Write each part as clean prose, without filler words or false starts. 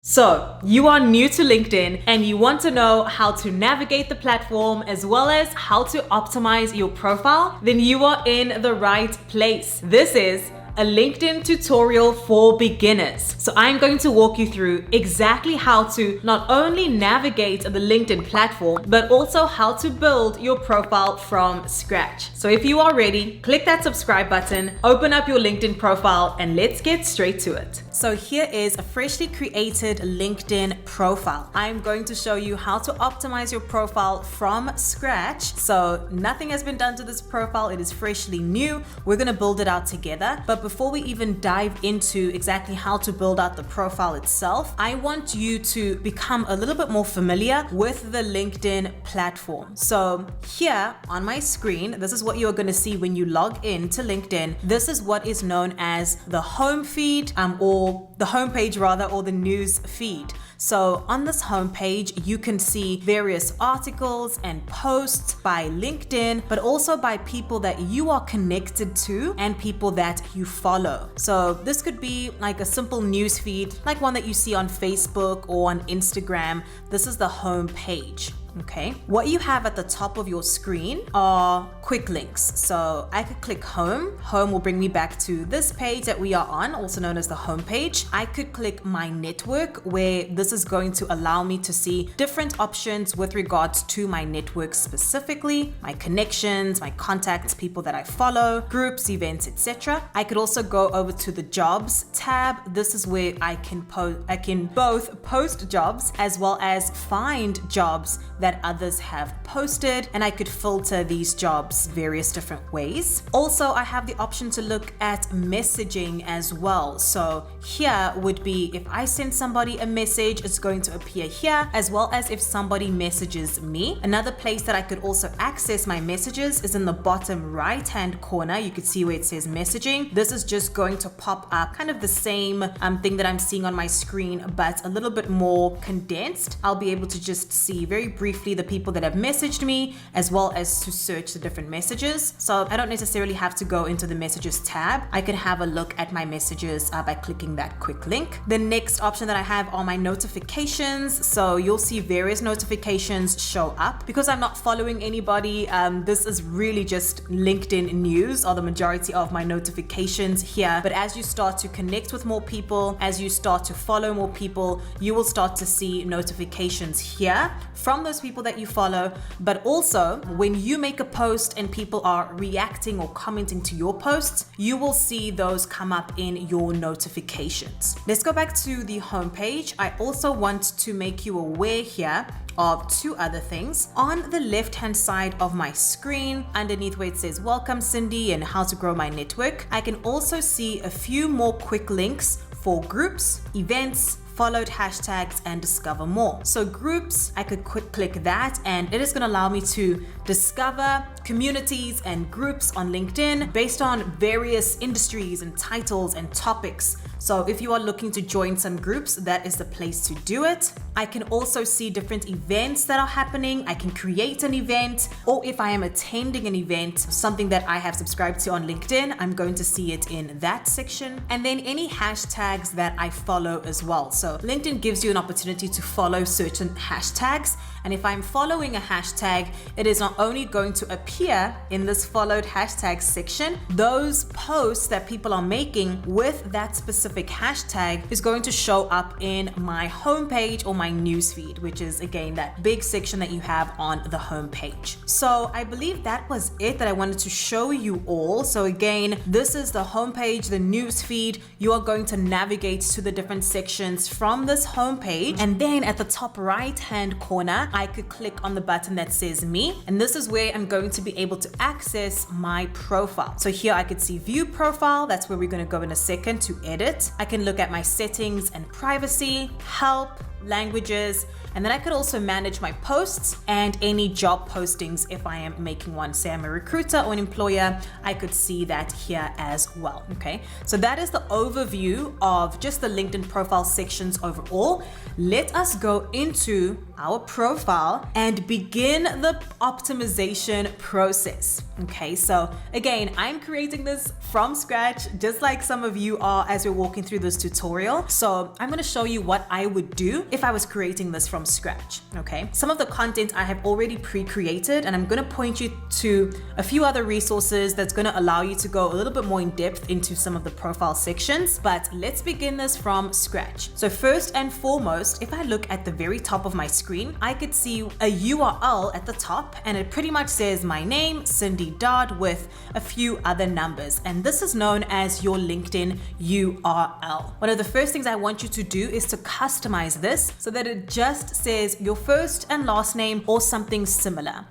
So, you are new to LinkedIn and you want to know how to navigate the platform as well as how to optimize your profile? Then you are in the right place. This is a LinkedIn tutorial for beginners. So I'm going to walk you through exactly how to not only navigate the LinkedIn platform, but also how to build your profile from scratch. So if you are ready, click that subscribe button, open up your LinkedIn profile, and let's get straight to it. So here is a freshly created LinkedIn profile. I'm going to show you how to optimize your profile from scratch. So nothing has been done to this profile. It is freshly new. We're going to build it out together. But before we even dive into exactly how to build out the profile itself, I want you to become a little bit more familiar with the LinkedIn platform. So here on my screen, this is what you're going to see when you log in to LinkedIn. This is what is known as the home feed, or the homepage rather, or the news feed. So on this homepage, you can see various articles and posts by LinkedIn, but also by people that you are connected to and people that you follow. So this could be like a simple news feed, like one that you see on Facebook or on Instagram. This is the homepage. Okay, what you have at the top of your screen are quick links. So I could click home. Home will bring me back to this page that we are on, also known as the home page. I could click my network, where this is going to allow me to see different options with regards to my network specifically, my connections, my contacts, people that I follow, groups, events, etc. I could also go over to the jobs tab. This is where I can both post jobs as well as find jobs that others have posted, and I could filter these jobs various different ways. Also, I have the option to look at messaging as well. So here would be if I send somebody a message, it's going to appear here, as well as if somebody messages me. Another place that I could also access my messages is in the bottom right hand corner. You could see where it says messaging. This is just going to pop up kind of the same thing that I'm seeing on my screen, but a little bit more condensed. I'll be able to just see very briefly the people that have messaged me, as well as to search the different messages. So I don't necessarily have to go into the messages tab. I can have a look at my messages by clicking that quick link. The next option that I have are my notifications. So you'll see various notifications show up. Because I'm not following anybody, this is really just LinkedIn news, or the majority of my notifications here. But as you start to connect with more people, as you start to follow more people, you will start to see notifications here from those people that you follow. But also when you make a post and people are reacting or commenting to your posts, you will see those come up in your notifications. Let's go back to the homepage. I also want to make you aware here of two other things. On the left hand side of my screen, underneath where it says welcome Cindy and how to grow my network, I can also see a few more quick links for groups, events, followed hashtags, and discover more. So groups, I could click that, and it is going to allow me to discover communities and groups on LinkedIn based on various industries and titles and topics. So if you are looking to join some groups, that is the place to do it. I can also see different events that are happening. I can create an event, or if I am attending an event, something that I have subscribed to on LinkedIn, I'm going to see it in that section. And then any hashtags that I follow as well. So LinkedIn gives you an opportunity to follow certain hashtags. And if I'm following a hashtag, it is not only going to appear in this followed hashtags section, those posts that people are making with that specific hashtag is going to show up in my homepage or my newsfeed, which is again that big section that you have on the homepage. So I believe that was it that I wanted to show you all. So again, this is the homepage, the newsfeed. You are going to navigate to the different sections from this homepage, and then at the top right hand corner, I could click on the button that says me, and this is where I'm going to be able to access my profile. So here I could see view profile. That's where we're going to go in a second to edit. I can look at my settings and privacy, help, languages, and then I could also manage my posts and any job postings if I am making one. Say I'm a recruiter or an employer, I could see that here as well. Okay, so that is the overview of just the LinkedIn profile sections overall. Let us go into our profile and begin the optimization process. Okay, so again, I'm creating this from scratch, just like some of you are as we're walking through this tutorial. So I'm going to show you what I would do if I was creating this from scratch. Okay, some of the content I have already pre-created, and I'm going to point you to a few other resources that's going to allow you to go a little bit more in depth into some of the profile sections. But let's begin this from scratch. So first and foremost, if I look at the very top of my screen, I could see a URL at the top, and it pretty much says my name, Cindy Dodd, with a few other numbers. And this is known as your LinkedIn URL. One of the first things I want you to do is to customize this so that it just says your first and last name or something similar.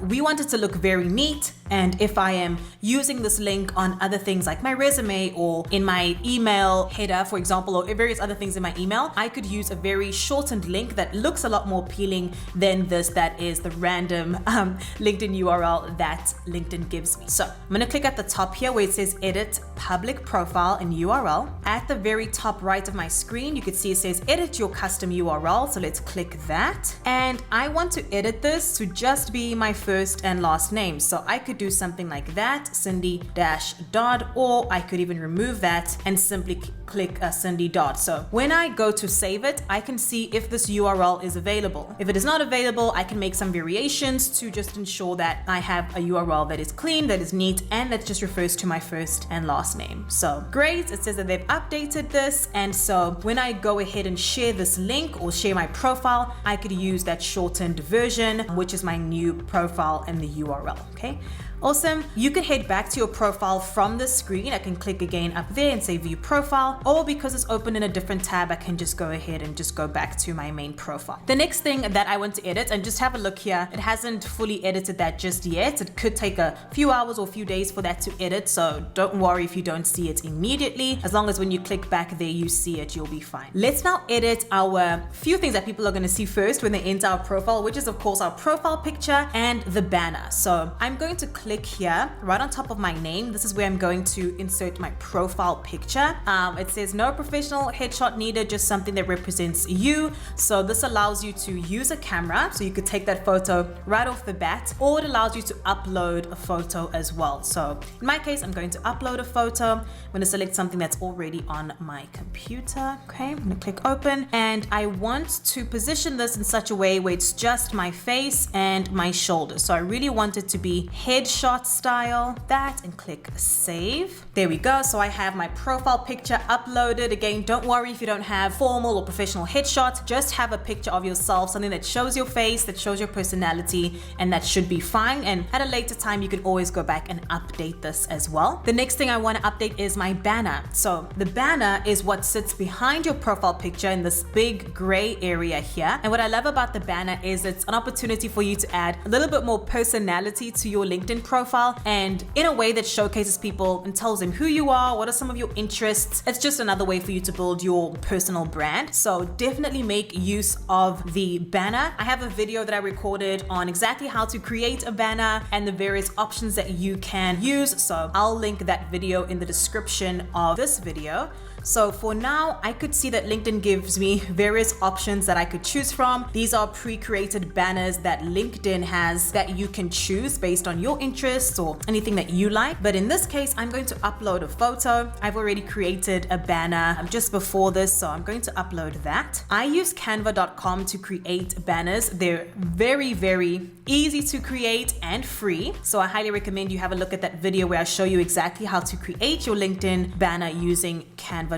We want it to look very neat. And if I am using this link on other things like my resume or in my email header, for example, or various other things in my email, I could use a very shortened link that looks a lot more appealing than this that is the random LinkedIn URL that LinkedIn gives me. So I'm going to click at the top here where it says edit public profile and URL. At the very top right of my screen, you can see it says edit your custom URL. So let's click that. And I want to edit this to just be my first and last name. So I could do something like that, Cindy-Dodd, or I could even remove that and simply click Cindy Dodd. So when I go to save it, I can see if this URL is available. If it is not available, I can make some variations to just ensure that I have a URL that is clean, that is neat, and that just refers to my first and last name. So great, it says that they've updated this. And so when I go ahead and share this link or share my profile, I could use that shortened version, which is my new profile and the URL. Okay. Awesome. You can head back to your profile from the screen. I can click again up there and say view profile, or because it's open in a different tab, I can just go ahead and just go back to my main profile. The next thing that I want to edit, and just have a look here, it hasn't fully edited that just yet. It could take a few hours or a few days for that to edit. So don't worry if you don't see it immediately. As long as when you click back there, you see it, you'll be fine. Let's now edit our few things that people are going to see first when they enter our profile, which is of course our profile picture and the banner. So I'm going to click here right on top of my name. This is where I'm going to insert my profile picture. It says no professional headshot needed, just something that represents you. So this allows you to use a camera, so you could take that photo right off the bat, or it allows you to upload a photo as well. So in my case, I'm going to upload a photo. I'm going to select something that's already on my computer. Okay, I'm going to click open, and I want to position this in such a way where it's just my face and my shoulders. So I really want it to be headshot style, that, and click save. There we go. So I have my profile picture uploaded. Again, don't worry if you don't have formal or professional headshot, just have a picture of yourself, something that shows your face, that shows your personality, and that should be fine. And at a later time, you can always go back and update this as well. The next thing I want to update is my banner. So the banner is what sits behind your profile picture in this big gray area here. And what I love about the banner is it's an opportunity for you to add a little bit more personality to your LinkedIn profile, and in a way that showcases people and tells them who you are, what are some of your interests. It's just another way for you to build your personal brand. So definitely make use of the banner. I have a video that I recorded on exactly how to create a banner and the various options that you can use. So I'll link that video in the description of this video. So for now, I could see that LinkedIn gives me various options that I could choose from. These are pre-created banners that LinkedIn has that you can choose based on your interests or anything that you like. But in this case, I'm going to upload a photo. I've already created a banner just before this, so I'm going to upload that. I use canva.com to create banners. They're very, very easy to create and free. So I highly recommend you have a look at that video where I show you exactly how to create your LinkedIn banner using canva.com.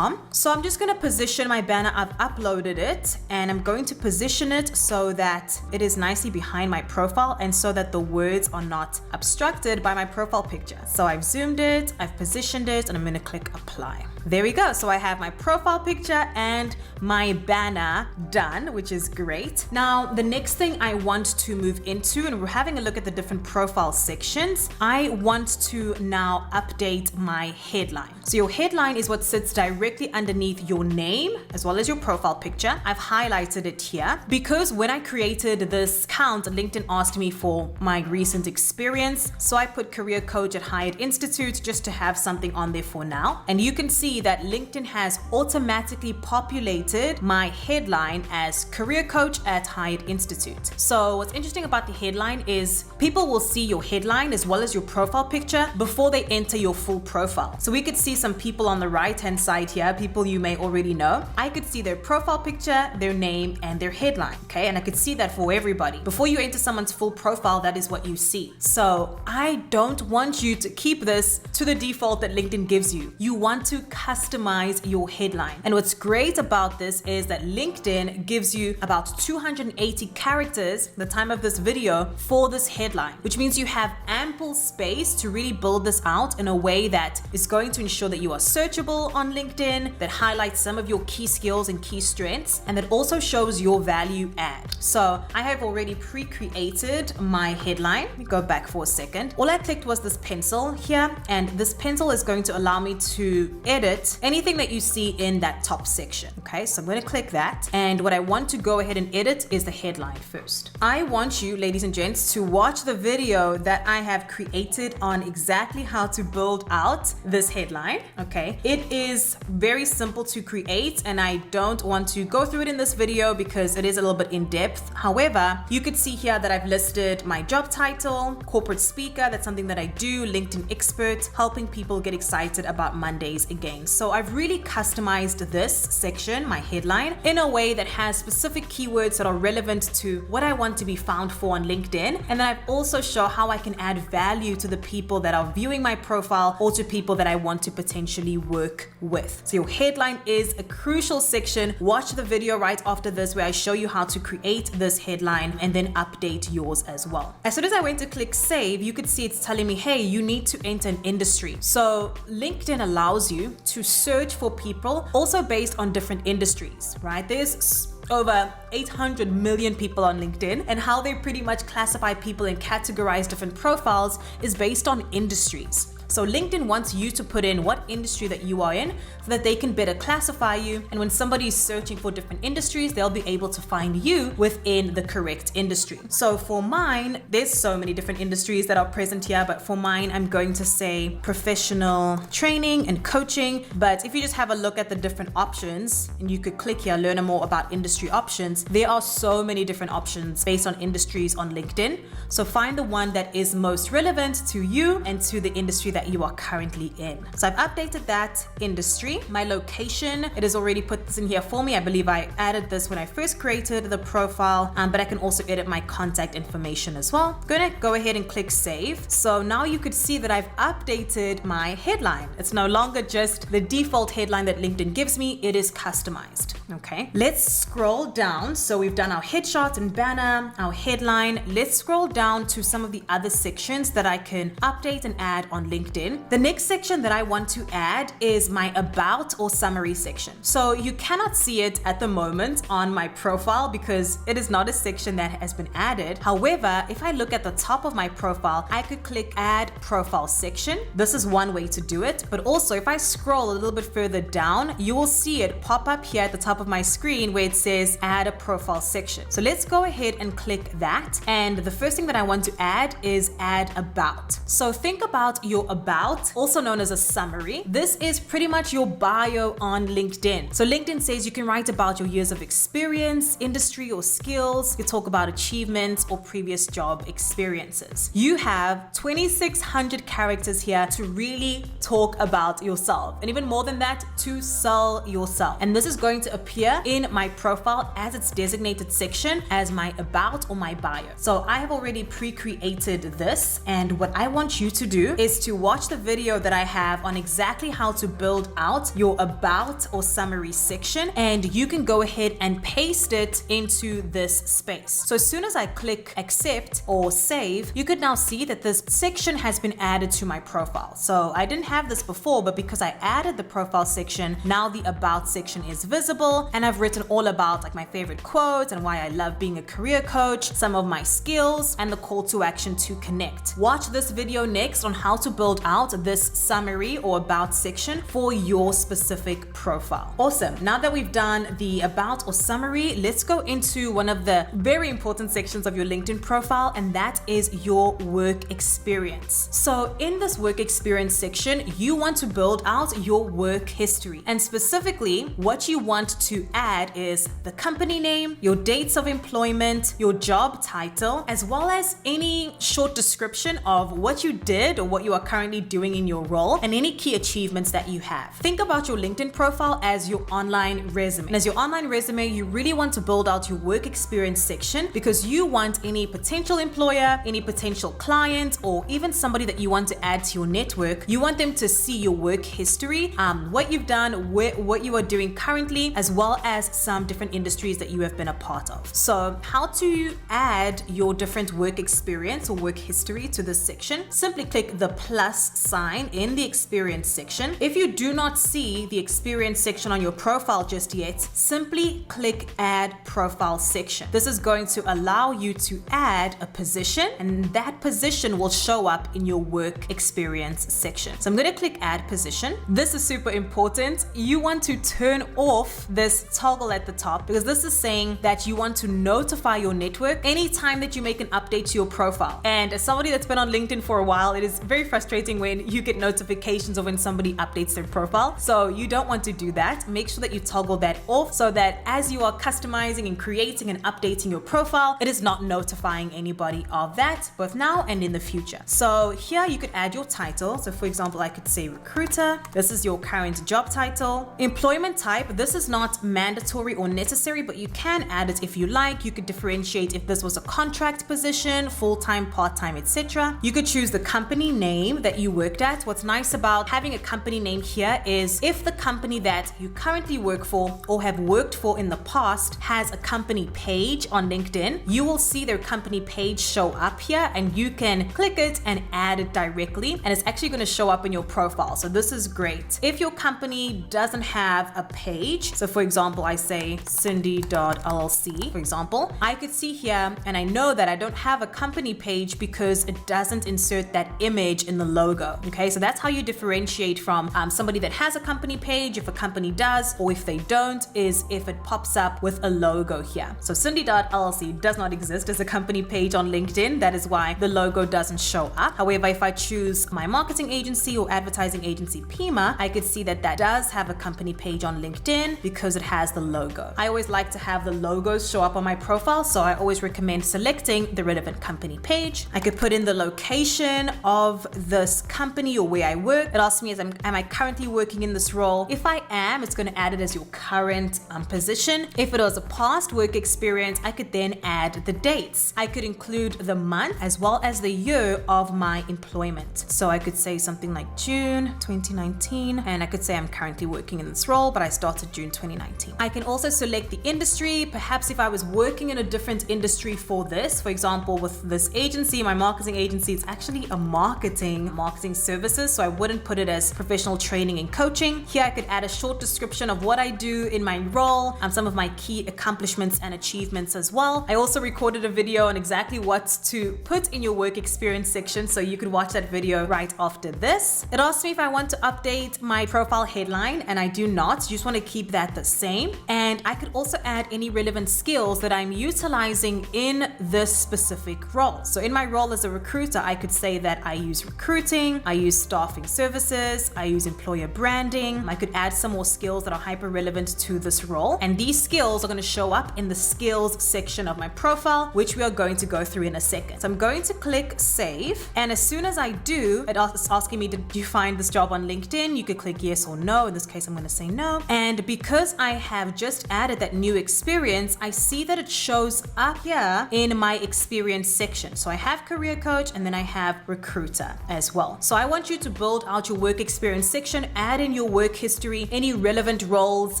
So I'm just going to position my banner. I've uploaded it, and I'm going to position it so that it is nicely behind my profile and so that the words are not obstructed by my profile picture. So I've zoomed it, I've positioned it, and I'm going to click apply. There we go. So I have my profile picture and my banner done, which is great. Now, the next thing I want to move into, and we're having a look at the different profile sections, I want to now update my headline. So your headline is what sits directly underneath your name as well as your profile picture. I've highlighted it here because when I created this account, LinkedIn asked me for my recent experience. So I put career coach at Hyatt Institute just to have something on there for now. And you can see that LinkedIn has automatically populated my headline as career coach at Hyatt Institute. So what's interesting about the headline is people will see your headline as well as your profile picture before they enter your full profile. So we could see some people on the right hand side here, people you may already know. I could see their profile picture, their name, and their headline, okay? And I could see that for everybody. Before you enter someone's full profile, that is what you see. So I don't want you to keep this to the default that LinkedIn gives you. You want to customize your headline. And what's great about this is that LinkedIn gives you about 280 characters at the time of this video for this headline, which means you have ample space to really build this out in a way that is going to ensure that you are searchable on LinkedIn, that highlights some of your key skills and key strengths, and that also shows your value add. So I have already pre-created my headline. Let me go back for a second. All I clicked was this pencil here, and this pencil is going to allow me to edit anything that you see in that top section. Okay, so I'm going to click that. And what I want to go ahead and edit is the headline first. I want you, ladies and gents, to watch the video that I have created on exactly how to build out this headline. Okay, it is very simple to create, and I don't want to go through it in this video because it is a little bit in depth. However, you could see here that I've listed my job title, corporate speaker, that's something that I do, LinkedIn expert, helping people get excited about Mondays again. So I've really customized this section, my headline, in a way that has specific keywords that are relevant to what I want to be found for on LinkedIn. And then I've also shown how I can add value to the people that are viewing my profile or to people that I want to potentially work with. So your headline is a crucial section. Watch the video right after this where I show you how to create this headline and then update yours as well. As soon as I went to click save, you could see it's telling me, hey, you need to enter an industry. So LinkedIn allows you to search for people also based on different industries, right? There's over 800 million people on LinkedIn, and how they pretty much classify people and categorize different profiles is based on industries. So LinkedIn wants you to put in what industry that you are in so that they can better classify you. And when somebody is searching for different industries, they'll be able to find you within the correct industry. So for mine, there's so many different industries that are present here, but for mine, I'm going to say professional training and coaching. But if you just have a look at the different options, and you could click here, learn more about industry options, there are so many different options based on industries on LinkedIn. So find the one that is most relevant to you and to the industry that you are currently in. So I've updated that industry. My location, it has already put this in here for me. I believe I added this when I first created the profile, but I can also edit my contact information as well. Gonna go ahead and click save. So now you could see that I've updated my headline. It's no longer just the default headline that LinkedIn gives me, it is customized. Okay, let's scroll down. So we've done our headshot and banner, our headline. Let's scroll down to some of the other sections that I can update and add on LinkedIn. The next section that I want to add is my about or summary section. So you cannot see it at the moment on my profile because it is not a section that has been added. However, if I look at the top of my profile, I could click add profile section. This is one way to do it, but also if I scroll a little bit further down, you will see it pop up here at the top of my screen where it says add a profile section. So let's go ahead and click that. And the first thing that I want to add is add about. So think about your about, also known as a summary. This is pretty much your bio on LinkedIn. So LinkedIn says you can write about your years of experience, industry or skills. You talk about achievements or previous job experiences. You have 2,600 characters here to really talk about yourself, and even more than that, to sell yourself. And this is going to appear in my profile as its designated section as my about or my bio. So I have already pre-created this, and what I want you to do is to watch the video that I have on exactly how to build out your about or summary section, and you can go ahead and paste it into this space. So as soon as I click accept or save, you could now see that this section has been added to my profile. So I didn't have this before, but because I added the profile section, now the about section is visible, and I've written all about like my favorite quotes and why I love being a career coach, some of my skills, and the call to action to connect. Watch this video next on how to build out this summary or about section for your specific profile. Awesome. Now that we've done the about or summary, let's go into one of the very important sections of your LinkedIn profile, and that is your work experience. So in this work experience section, you want to build out your work history, and specifically what you want to add is the company name, your dates of employment, your job title, as well as any short description of what you did or what you are currently doing in your role and any key achievements that you have. Think about your LinkedIn profile as your online resume. And as your online resume, you really want to build out your work experience section because you want any potential employer, any potential client, or even somebody that you want to add to your network, you want them to see your work history, what you've done, what you are doing currently, as well as some different industries that you have been a part of. So how to add your different work experience or work history to this section? Simply click the plus sign in the experience section. If you do not see the experience section on your profile just yet, simply click add profile section. This is going to allow you to add a position, and that position will show up in your work experience section. So I'm going to click add position. This is super important. You want to turn off this toggle at the top because this is saying that you want to notify your network anytime that you make an update to your profile. And as somebody that's been on LinkedIn for a while, it is very frustrating when you get notifications of when somebody updates their profile. So you don't want to do that. Make sure that you toggle that off so that as you are customizing and creating and updating your profile, it is not notifying anybody of that, both now and in the future. So here you could add your title. So for example, I could say recruiter. This is your current job title. Employment type. This is not mandatory or necessary, but you can add it if you like. You could differentiate if this was a contract position, full-time, part-time, etc. You could choose the company name that you worked at. What's nice about having a company name here is if the company that you currently work for or have worked for in the past has a company page on LinkedIn, you will see their company page show up here, and you can click it and add it directly, and it's actually going to show up in your profile. So this is great. If your company doesn't have a page, so for example, I say Cindy Dodd LLC, for example, I could see here, and I know that I don't have a company page because it doesn't insert that image in the logo. Okay, so that's how you differentiate from somebody that has a company page, if a company does, or if they don't, is if it pops up with a logo here. So Cindy Dodd LLC does not exist as a company page on LinkedIn. That is why the logo doesn't show up. However, if I choose my marketing agency or advertising agency Pima, I could see that that does have a company page on LinkedIn because it has the logo. I always like to have the logos show up on my profile, so I always recommend selecting the relevant company page. I could put in the location of this company or where I work. It asks me, am I currently working in this role? If I am, it's going to add it as your current position. If it was a past work experience, I could then add the dates. I could include the month as well as the year of my employment. So I could say something like June 2019, and I could say I'm currently working in this role, but I started June 2019. I can also select the industry. Perhaps if I was working in a different industry for this, for example, with this agency, my marketing agency, it's actually a marketing services, so I wouldn't put it as professional training and coaching. Here I could add a short description of what I do in my role, some of my key accomplishments and achievements as well. I also recorded a video on exactly what to put in your work experience section, so you could watch that video right after this. It asks me if I want to update my profile headline, and I do not. You just want to keep that the same. And I could also add any relevant skills that I'm utilizing in this specific role. So in my role as a recruiter, I could say that I use recruiting, I use staffing services, I use employer branding. I could add some more skills that are hyper relevant to this role. And these skills are going to show up in the skills section of my profile, which we are going to go through in a second. So I'm going to click save. And as soon as I do, it's asking me, did you find this job on LinkedIn? You could click yes or no. In this case, I'm going to say no. And because I have just added that new experience, I see that it shows up here in my experience section. So I have career coach, and then I have recruiter as well. So I want you to build out your work experience section, add in your work history, any relevant roles,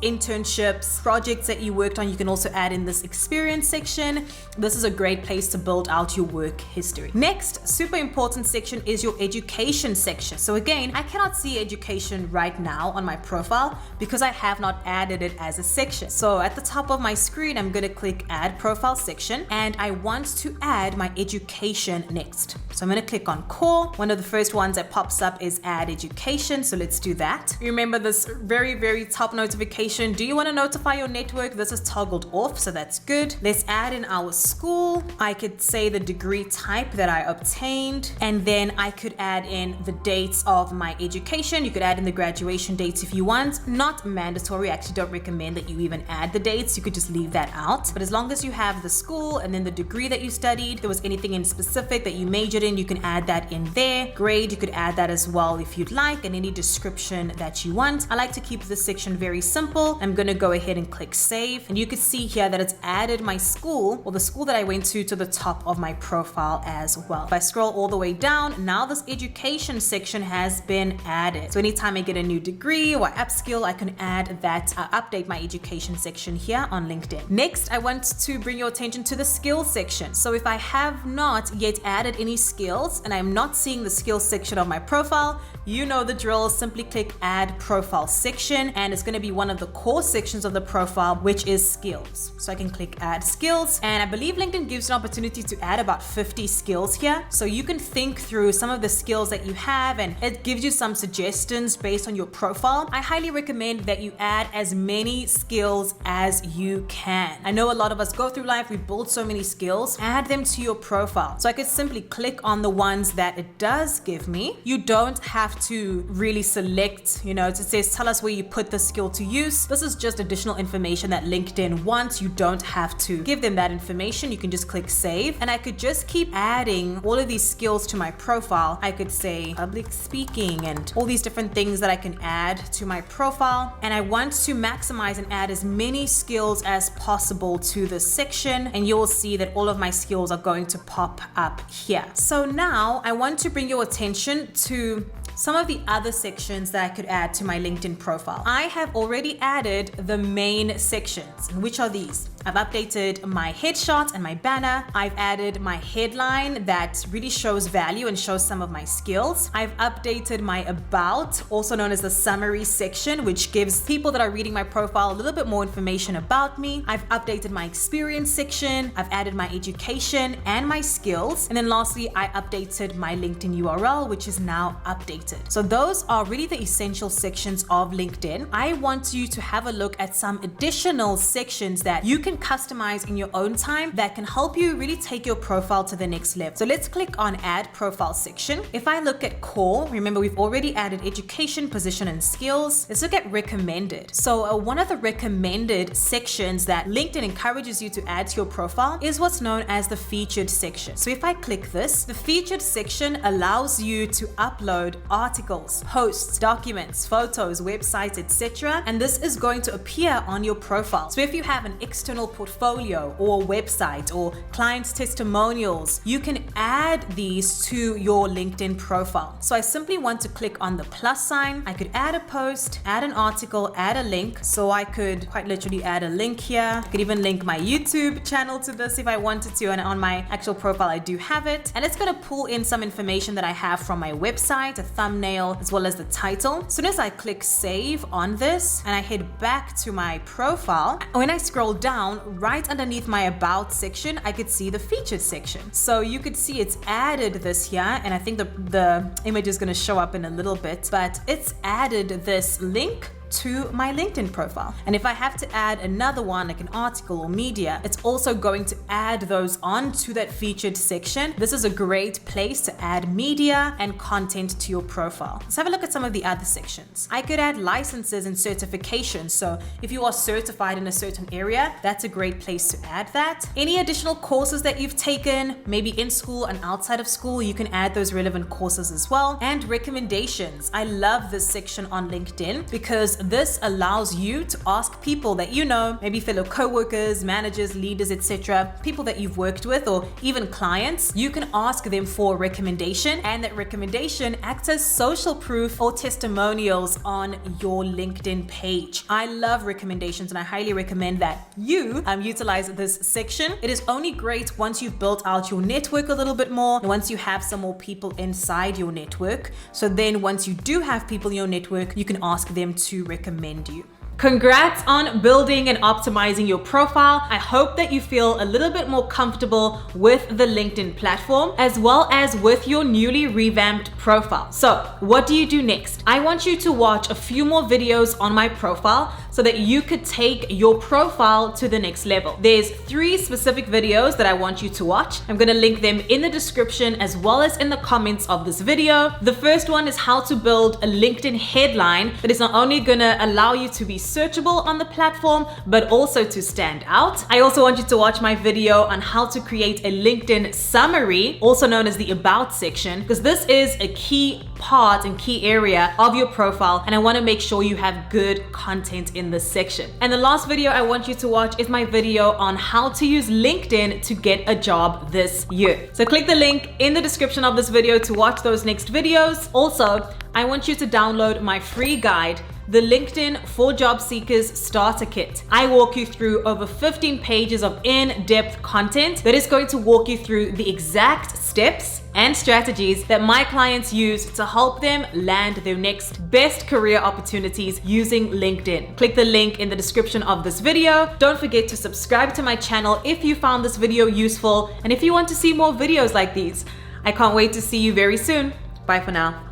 internships, projects that you worked on. You can also add in this experience section. This is a great place to build out your work history. Next, super important section is your education section. So again, I cannot see education right now on my profile because I have not added it as a section. So at the top of my screen, I'm going to click add profile section, and I want to add my education next. So I'm going to click on core. One of the first ones that pops up is add education. So let's do that. Remember this very top notification. Do you want to notify your network? This is toggled off, so that's good. Let's add in our school. I could say the degree type that I obtained, and then I could add in the dates of my education. You could add in the graduation dates if you want. Not mandatory. I actually don't recommend that you even add the dates. You could just leave that out. But as long as you have the school and then the degree that you studied, if there was anything in specific that you majored in, you can add that in there. Grade, you could add that as well if you'd like, and any description that you want. I like to keep this section very simple. I'm going to go ahead and click save, and you can see here that it's added my school, or the school that I went to the top of my profile as well. If I scroll all the way down, now this education section has been added. So anytime I get a new degree or upskill, I can add that, update my education section here on LinkedIn. Next, I want to bring your attention to the skills section. So if I have not yet added any skills and I'm not seeing the skills section of my profile, you know the drill. Simply click add profile section, and it's going to be one of the core sections of the profile, which is skills. So I can click add skills, and I believe LinkedIn gives an opportunity to add about 50 skills here. So you can think through some of the skills that you have, and it gives you some suggestions based on your profile. I highly recommend that you add as many skills as you can. I know a lot of us go through life, we build so many skills, add them to your profile. So I could simply click on the ones that it does give me. You don't have to really select, it says tell us where you put the skill to use. This is just additional information that LinkedIn wants. You don't have to give them that information. You can just click save, and I could just keep adding all of these skills to my profile. I could say public speaking and all these different things that I can add to my profile. And I want to maximize and add as many skills as possible to this section, and you'll see that all of my skills are going to pop up here. So now I want to bring your attention to some of the other sections that I could add to my LinkedIn profile. I have already added the main sections, which are these. I've updated my headshot and my banner. I've added my headline that really shows value and shows some of my skills. I've updated my about, also known as the summary section, which gives people that are reading my profile a little bit more information about me. I've updated my experience section. I've added my education and my skills. And then lastly, I updated my LinkedIn URL, which is now updated. So those are really the essential sections of LinkedIn. I want you to have a look at some additional sections that you can customize in your own time that can help you really take your profile to the next level. So let's click on add profile section. If I look at core, remember we've already added education, position, and skills. Let's look at recommended. So one of the recommended sections that LinkedIn encourages you to add to your profile is what's known as the featured section. So if I click this, the featured section allows you to upload articles, posts, documents, photos, websites, etc. And this is going to appear on your profile. So if you have an external portfolio or website or client testimonials, you can add these to your LinkedIn profile. So I simply want to click on the plus sign. I could add a post, add an article, add a link. So I could quite literally add a link here. I could even link my YouTube channel to this if I wanted to, and on my actual profile I do have it. And it's going to pull in some information that I have from my website, a thumbnail, as well as the title. As soon as I click save on this and I head back to my profile, when I scroll down, right underneath my about section, I could see the featured section. So you could see it's added this here, and I think the image is going to show up in a little bit, but it's added this link to my LinkedIn profile. And if I have to add another one, like an article or media, it's also going to add those onto that featured section. This is a great place to add media and content to your profile. Let's have a look at some of the other sections. I could add licenses and certifications. So if you are certified in a certain area, that's a great place to add that. Any additional courses that you've taken, maybe in school and outside of school, you can add those relevant courses as well. And recommendations. I love this section on LinkedIn because because this allows you to ask people that you know, maybe fellow co-workers, managers, leaders, etc., people that you've worked with, or even clients. You can ask them for a recommendation, and that recommendation acts as social proof or testimonials on your LinkedIn page. I love recommendations, and I highly recommend that you utilize this section. It is only great once you've built out your network a little bit more, and once you have some more people inside your network. So then once you do have people in your network, you can ask them to recommend you. Congrats on building and optimizing your profile. I hope that you feel a little bit more comfortable with the LinkedIn platform, as well as with your newly revamped profile. So what do you do next? I want you to watch a few more videos on my profile so that you could take your profile to the next level. There's 3 specific videos that I want you to watch. I'm gonna link them in the description as well as in the comments of this video. The first one is how to build a LinkedIn headline that is not only gonna allow you to be searchable on the platform, but also to stand out. I also want you to watch my video on how to create a LinkedIn summary, also known as the About section, because this is a key part and key area of your profile, and I want to make sure you have good content in this section. And the last video I want you to watch is my video on how to use LinkedIn to get a job this year. So click the link in the description of this video to watch those next videos. Also, I want you to download my free guide, the LinkedIn for Job Seekers Starter Kit. I walk you through over 15 pages of in-depth content that is going to walk you through the exact steps and strategies that my clients use to help them land their next best career opportunities using LinkedIn. Click the link in the description of this video. Don't forget to subscribe to my channel if you found this video useful, and if you want to see more videos like these. I can't wait to see you very soon. Bye for now.